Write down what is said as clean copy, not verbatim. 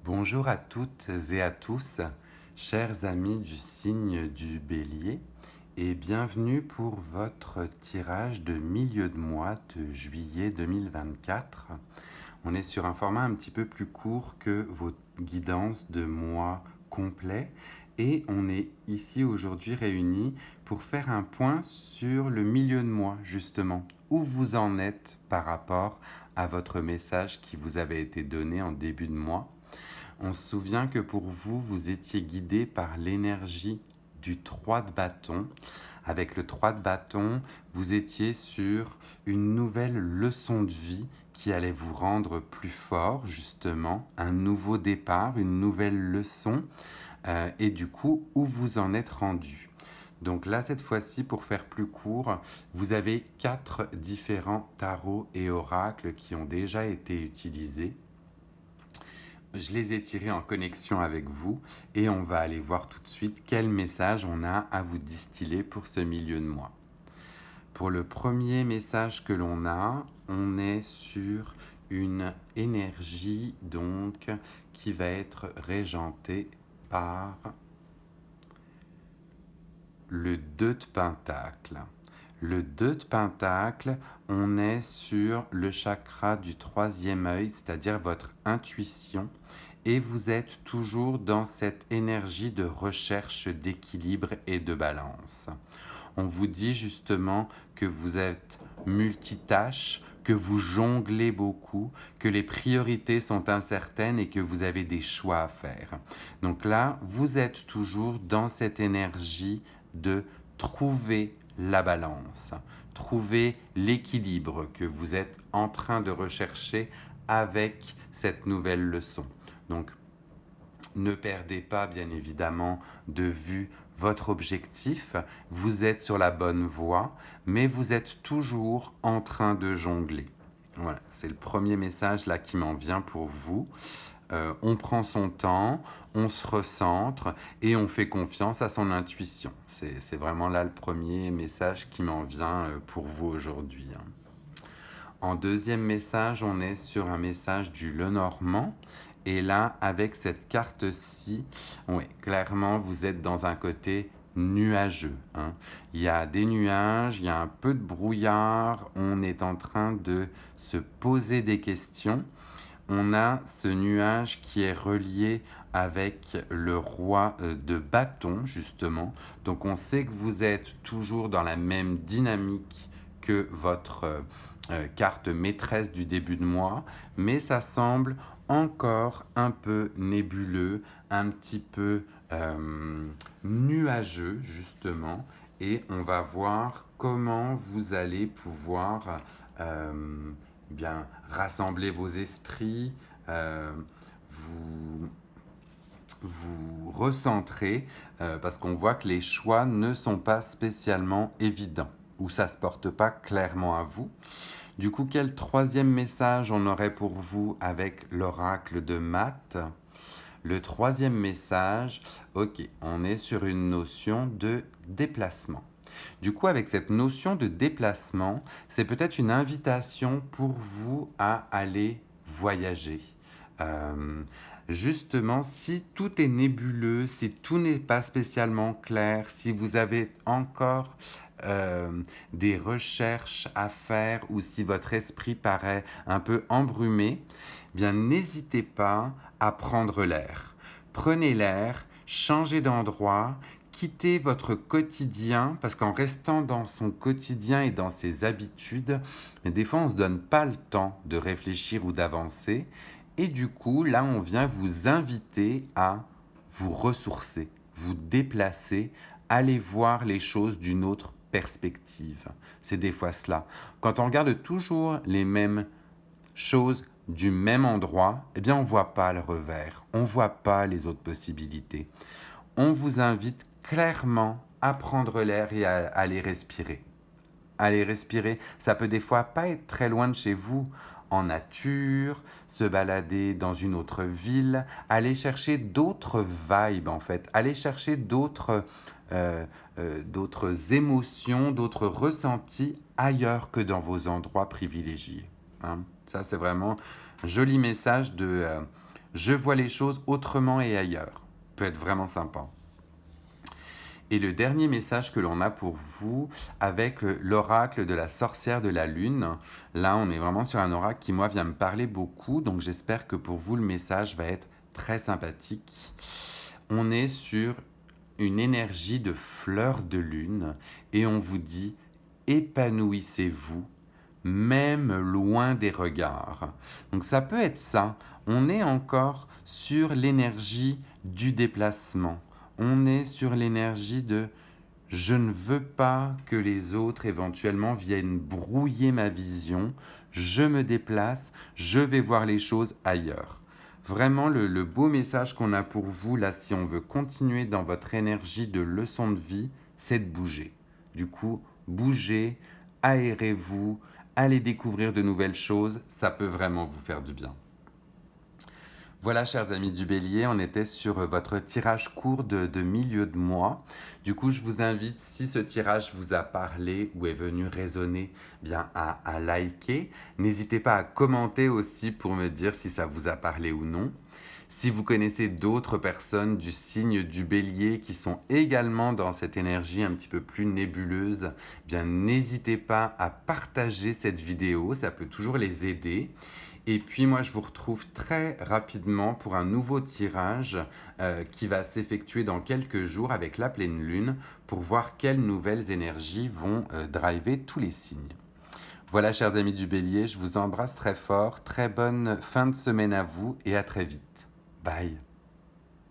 Bonjour à toutes et à tous, chers amis du signe du Bélier, et bienvenue pour votre tirage de milieu de mois de juillet 2024. On est sur un format un petit peu plus court que vos guidances de mois complets et on est ici aujourd'hui réunis pour faire un point sur le milieu de mois justement, où vous en êtes par rapport à votre message qui vous avait été donné en début de mois. On se souvient que pour vous, vous étiez guidé par l'énergie du 3 de bâton. Avec le 3 de bâton, vous étiez sur une nouvelle leçon de vie qui allait vous rendre plus fort, justement, un nouveau départ, une nouvelle leçon, et du coup, où vous en êtes rendu. Donc là, cette fois-ci, pour faire plus court, vous avez 4 différents tarots et oracles qui ont déjà été utilisés. Je les ai tirés en connexion avec vous et on va aller voir tout de suite quel message on a à vous distiller pour ce milieu de mois. Pour le premier message que l'on a, on est sur une énergie donc qui va être régentée par le 2 de Pentacle. Le 2 de Pentacle, on est sur le chakra du troisième œil, c'est-à-dire votre intuition, et vous êtes toujours dans cette énergie de recherche d'équilibre et de balance. On vous dit justement que vous êtes multitâche, que vous jonglez beaucoup, que les priorités sont incertaines et que vous avez des choix à faire. Donc là, vous êtes toujours dans cette énergie de trouver la balance, trouver l'équilibre que vous êtes en train de rechercher avec cette nouvelle leçon. Donc, ne perdez pas, bien évidemment, de vue votre objectif. Vous êtes sur la bonne voie, mais vous êtes toujours en train de jongler. Voilà, c'est le premier message là qui m'en vient pour vous. On prend son temps, on se recentre et on fait confiance à son intuition. C'est vraiment là le premier message qui m'en vient pour vous aujourd'hui. En deuxième message, on est sur un message du Lenormand. Et là, avec cette carte-ci, oui, clairement, vous êtes dans un côté nuageux. Il y a des nuages, il y a un peu de brouillard, on est en train de se poser des questions. On a ce nuage qui est relié avec le roi de bâton, justement. Donc on sait que vous êtes toujours dans la même dynamique que votre carte maîtresse du début de mois, mais ça semble encore un peu nébuleux, un petit peu nuageux, justement. Et on va voir comment vous allez pouvoir bien rassembler vos esprits, vous, vous recentrer, parce qu'on voit que les choix ne sont pas spécialement évidents, ou ça ne se porte pas clairement à vous. Du coup, quel troisième message on aurait pour vous avec l'oracle de Math? Le troisième message, ok, on est sur une notion de déplacement. Du coup, avec cette notion de déplacement, c'est peut-être une invitation pour vous à aller voyager. Euh, Justement, si tout est nébuleux, si tout n'est pas spécialement clair, si vous avez encore des recherches à faire ou si votre esprit paraît un peu embrumé, eh bien n'hésitez pas à prendre l'air. Prenez l'air, changez d'endroit, quittez votre quotidien, parce qu'en restant dans son quotidien et dans ses habitudes, des fois on ne se donne pas le temps de réfléchir ou d'avancer. Et du coup, là, on vient vous inviter à vous ressourcer, vous déplacer, aller voir les choses d'une autre perspective. C'est des fois cela. Quand on regarde toujours les mêmes choses du même endroit, eh bien, on ne voit pas le revers, on ne voit pas les autres possibilités. On vous invite clairement à prendre l'air et à aller respirer. Aller respirer, ça peut des fois pas être très loin de chez vous, en nature, se balader dans une autre ville, aller chercher d'autres vibes en fait, aller chercher d'autres émotions, d'autres ressentis ailleurs que dans vos endroits privilégiés. Ça, c'est vraiment un joli message Je vois les choses autrement et ailleurs. Peut être vraiment sympa. Et le dernier message que l'on a pour vous avec l'oracle de la sorcière de la lune, là on est vraiment sur un oracle qui moi vient me parler beaucoup, donc j'espère que pour vous le message va être très sympathique. On est sur une énergie de fleur de lune et on vous dit épanouissez-vous même loin des regards. Donc ça peut être ça. On est encore sur l'énergie du déplacement. On est sur l'énergie de je ne veux pas que les autres éventuellement viennent brouiller ma vision. Je me déplace, je vais voir les choses ailleurs. Vraiment, le beau message qu'on a pour vous, là, si on veut continuer dans votre énergie de leçon de vie, c'est de bouger. Du coup, bougez, aérez-vous, allez découvrir de nouvelles choses, ça peut vraiment vous faire du bien. Voilà, chers amis du Bélier, on était sur votre tirage court de milieu de mois. Du coup, je vous invite, si ce tirage vous a parlé ou est venu résonner, bien à liker. N'hésitez pas à commenter aussi pour me dire si ça vous a parlé ou non. Si vous connaissez d'autres personnes du signe du Bélier qui sont également dans cette énergie un petit peu plus nébuleuse, bien n'hésitez pas à partager cette vidéo, ça peut toujours les aider. Et puis moi, je vous retrouve très rapidement pour un nouveau tirage qui va s'effectuer dans quelques jours avec la pleine lune pour voir quelles nouvelles énergies vont driver tous les signes. Voilà, chers amis du Bélier, je vous embrasse très fort. Très bonne fin de semaine à vous et à très vite. Bye.